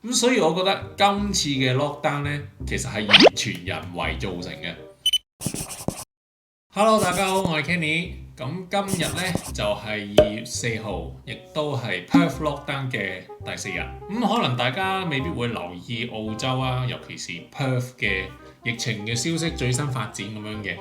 咁所以我覺得今次嘅 lockdown 咧，其實係完全人為造成嘅。Hello，大家好，我係 Kenny。咁今日咧就係2月4號，亦都係 Perth lockdown 嘅第4日。可能大家未必會留意澳洲啊，尤其是 Perth 嘅疫情嘅消息最新發展咁樣嘅。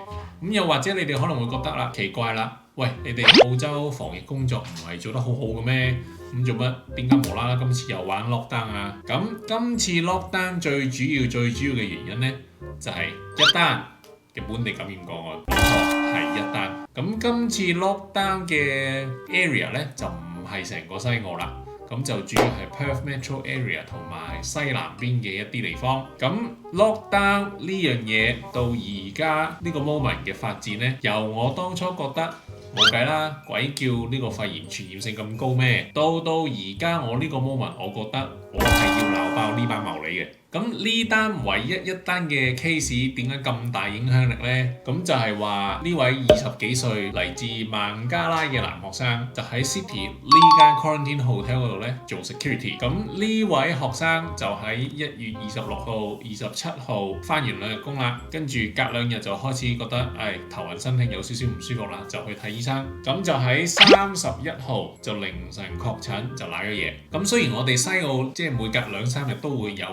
又或者你哋可能會覺得啦，奇怪啦，喂，你哋澳洲防疫工作唔係做得好好嘅咩？做乜？點解無啦啦今次又玩 lockdown 啊？咁今次 lockdown 最主要嘅原因咧，就係一單嘅本地感染個案，冇錯係一單。咁今次 lockdown 嘅 area 咧就唔係成個西澳啦，咁就主要係 Perth Metro Area 同埋西南邊嘅一啲地方。咁 lockdown 呢樣嘢到而家呢個 moment 嘅發展咧，由我當初覺得冇計啦，鬼叫呢個肺炎傳染性咁高咩？到而家我呢個 moment，我覺得我係要鬧爆呢班茂利嘅。咁呢單唯一一單嘅 case 點解咁大影響力呢？咁就係話呢位20幾歲嚟自孟加拉嘅男學生，就喺 City 呢間 quarantine hotel 嗰度咧做 security。咁呢位學生就喺1月26號、27號翻完2日工啦，跟住隔2日就開始覺得頭暈身㷫有少少唔舒服啦，就去睇醫生。咁就喺31號就凌晨確診，就賴咗嘢。咁雖然我哋西澳即係每隔2-3日都會有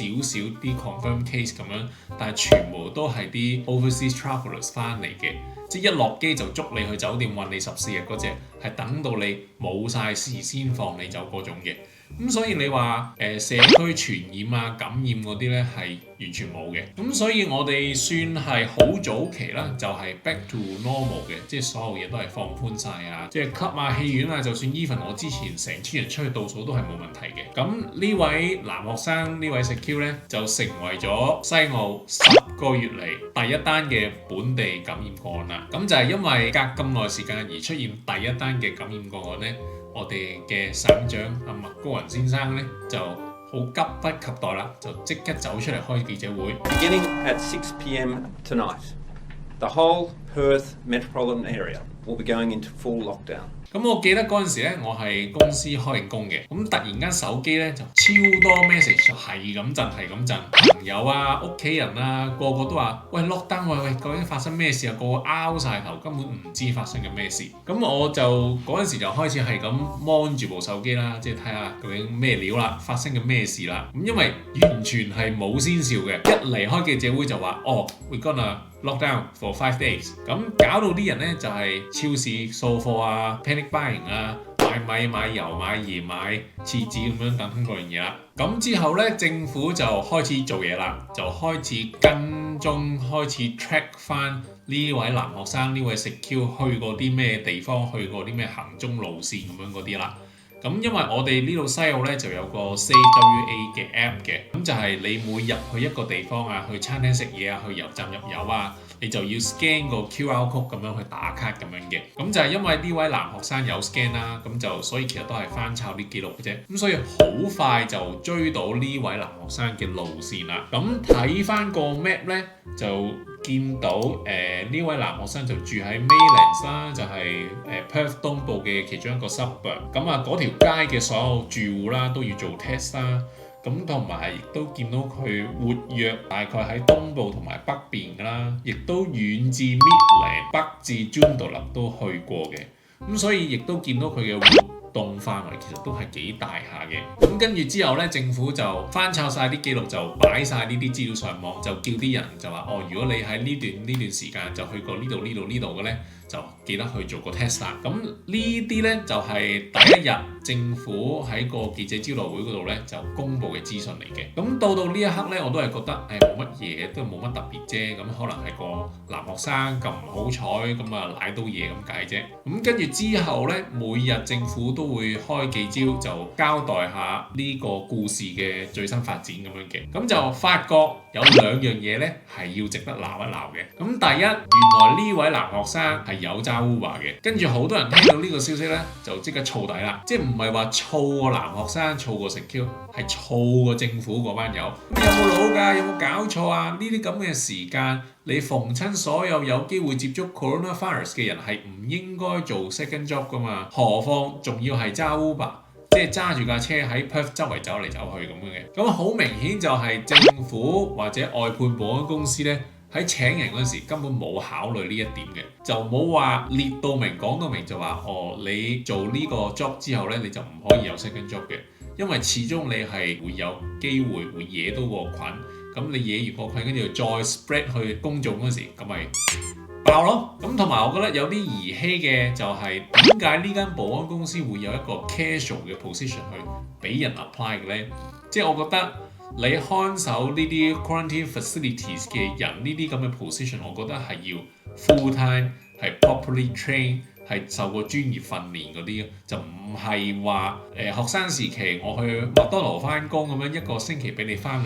少啲 confirm case 咁樣，但係全部都係啲 overseas travellers 翻嚟嘅，即係一落機就捉你去酒店韞你14日嗰隻，係等到你冇晒事先放你走嗰種嘅。所以你話社區傳染啊、感染嗰啲咧係完全冇嘅。所以我哋算係好早期啦，就係 back to normal 嘅，即係所有嘢都係放寬晒啊，即係 club 啊、戲院啊，就算 even 我之前成村人出去倒數都係冇問題嘅。咁呢位男學生呢位 secure 咧，就成為咗西澳10個月嚟第一單嘅本地感染個案啦。咁就係因為隔咁耐時間而出現第一單嘅感染個案咧，我哋嘅省長阿麥高雲先生咧就好急不及待啦，就即刻走出嚟開記者會。Beginning at 6 p.m. tonight, the whole Perth metropolitan area will be going into full lockdown. 咁我記得嗰陣時咧，我係公司開緊工嘅，咁突然間手機咧就超多 message 係咁震，朋友啊、屋企人啊，個個都話：喂 lockdown 喂，究竟發生咩事啊？個個拗晒頭，根本唔知發生緊咩事。咁我就嗰陣時就開始係咁 mon 住部手機啦，即係睇下究竟咩料啦，發生緊咩事啦。因為完全係冇先兆嘅，一嚟開記者會就話：we gonna lockdown for 5 days， 咁搞到啲人咧就係超市掃貨啊、panic buying 啊、買米、買油、買鹽、買廁紙咁樣等嗰樣嘢啦。咁之後咧，政府就開始做嘢啦，就開始跟蹤、開始 track 翻呢位男學生、呢位 secure 去過啲咩地方、去過啲咩行蹤路線咁樣嗰啲啦。咁因為我哋呢度西澳咧就有個 SafeWA 嘅 app 嘅，咁就係你每入去一個地方啊，去餐廳食嘢啊，去油站入油啊，你就要 scan 個 QR code 咁樣去打卡咁樣嘅。咁就係因為呢位男學生有 scan 啦，咁就所以其實都係翻抄啲記錄嘅啫。咁所以好快就追到呢位男學生嘅路線啦。咁睇翻個 map 咧，就見到呢位男學生就住喺 Maylands 啦，就係Perth 東部嘅其中一個 suburb。咁啊，嗰條街嘅所有住戶啦都要做 test 啦。咁同埋亦都見到佢活躍大概喺東部同埋北邊㗎啦，亦都遠至 Midland 北至 Joondalup 都去過嘅。咁所以亦都見到佢嘅活動範圍其實都係幾大下嘅。咁跟住之後咧，政府就翻抄晒啲記錄，就擺晒呢啲資料上網，就叫啲人就話：如果你喺呢段時間就去過呢度嘅咧，就記得去做個 test 啦。咁呢啲咧就係第一日政府喺個記者招待會嗰度咧就公布嘅資訊嚟嘅。咁到呢一刻咧，我都係覺得冇乜嘢，都冇乜特別啫。咁可能係個男學生咁唔好彩，咁啊賴到嘢咁解啫。咁跟住之後咧，每日政府都會開記招，就交代下呢個故事嘅最新發展咁樣嘅。咁就發覺有2樣嘢咧係要值得鬧一鬧嘅。咁第一，原來呢位男學生係有揸 Uber 嘅，跟住好多人聽到呢個消息咧，就即刻燥底啦，即係唔係話燥個男學生、燥個 secure，係燥個政府嗰班友。咁有冇腦㗎？有冇搞錯啊？呢啲咁嘅時間，你逢親所有機會接觸 coronavirus 嘅人係唔應該做 second job 㗎嘛？何況仲要係揸 Uber，即即係揸住架車喺 Perth 周圍走嚟走去咁樣嘅。咁好明顯就係政府或者外判保安公司呢，喺請人嗰時根本冇考慮呢一點嘅，就冇話列到明講到明就話你做呢個 job 之後呢，你就唔可以有 second job 嘅，因為始終你係會有機會會惹到個菌，咁你惹完個菌跟住再 spread 去公眾嗰時，咁咪爆咯。咁同埋我覺得有啲兒戲嘅就係點解呢間保安公司會有一個 casual 嘅 position 去俾人 apply 嘅呢？即係我覺得你看守呢啲 quarantine facilities 嘅人呢啲咁嘅 position， 我覺得係要 full time 係 properly train 係受過專業訓練嗰啲，就唔係話學生時期我去麥當勞翻工咁樣一個星期俾你翻2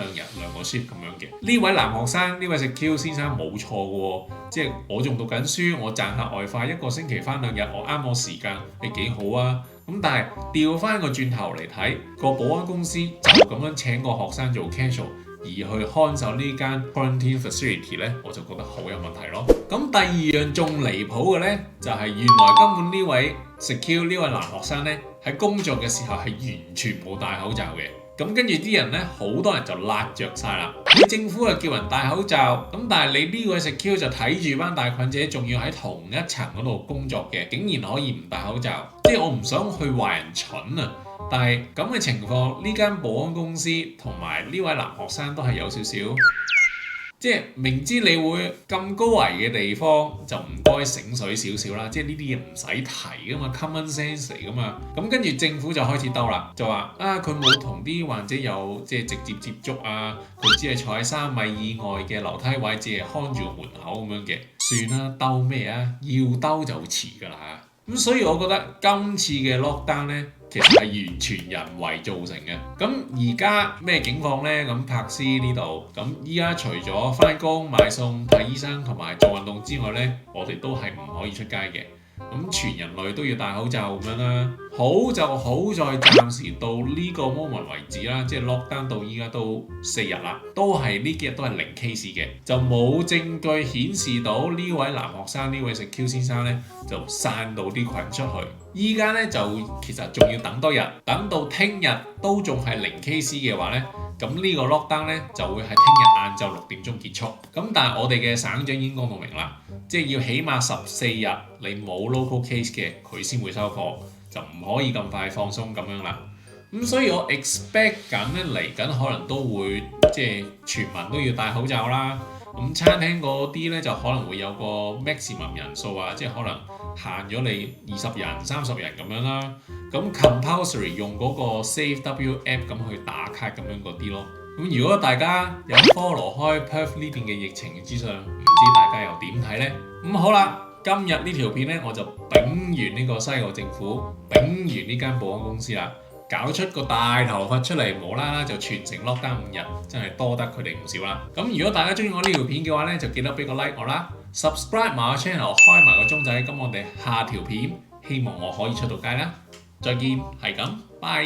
個 shift 咁樣嘅。呢位男學生呢位secure先生冇錯嘅喎，即係我仲讀緊書，我賺下外快，一個星期翻2日，我啱我時間，你幾好啊！咁但係調翻個轉頭嚟睇，個保安公司就咁樣請個學生做 casual， 而去看守呢間 quarantine facility 呢，我就覺得好有問題咯。咁第二樣仲離譜嘅呢，就係原來根本呢位 secure 呢位男學生呢，喺工作嘅時候係完全冇戴口罩嘅。咁跟住啲人呢，好多人就辣着晒啦。你政府又叫人戴口罩，咁但係你呢個 secure 就睇住班帶菌者，仲要喺同一層嗰度工作嘅，竟然可以唔戴口罩。即係我唔想去話人蠢啊，但係咁嘅情況，呢間保安公司同埋呢位男學生都係有少少。即係明知你會咁高危嘅地方，就唔該醒水少少啦。即係呢啲嘢唔使提噶嘛 ，common sense 嚟噶嘛。咁跟住政府就開始兜啦，就話佢冇同啲患者有即係直接接觸啊，佢只係坐喺3米以外嘅樓梯位，只係看住個門口咁樣嘅。算啦，兜咩啊？要兜就遲㗎啦。咁所以我覺得今次嘅 lockdown 呢，其實係完全人為造成嘅。咁而家咩境況呢？咁柏斯呢度，咁依家除咗返工、買餸、睇醫生同埋做運動之外呢，我哋都係唔可以出街嘅。咁全人類都要戴口罩咁樣啦。好就好在暫時到呢個 moment 為止啦，即係 lockdown 到依家都4日啦，都係呢幾日都係0 case 嘅，就冇證據顯示到呢位男學生呢位secure先生呢就散到啲菌出去。依家呢，就其實仲要等多日，等到聽日都仲係0 case 嘅話呢，咁呢個 lockdown 呢就會喺聽日晏晝6點鐘結束。咁但係我哋嘅省長已經講到明啦，即係要起碼14日你冇 local case 嘅，佢先會收貨，就唔可以咁快放鬆咁樣啦。咁所以我 expect 緊咧嚟緊可能都會即係全民都要戴口罩啦。咁餐廳嗰啲咧就可能會有個 maximum 人數啊，即係可能限咗你20人、30人咁樣啦。咁 compulsory 用嗰個 SafeW app 咁去打卡咁樣嗰啲咯。咁如果大家有 follow 開 Perth 呢邊嘅疫情資訊，唔知大家又點睇呢？咁好啦，今日呢條片咧我就丙完呢個西澳政府，丙完呢間保安公司啦。搞出個大頭髮出嚟，無啦啦就全城 lockdown 5日，真係多得佢哋唔少啦。咁如果大家中意我呢條片嘅話咧，就記得俾個 like 我啦 ，subscribe 埋個 channel， 開埋個鐘仔，咁我哋下條片希望我可以出到街啦。再見，係咁，拜。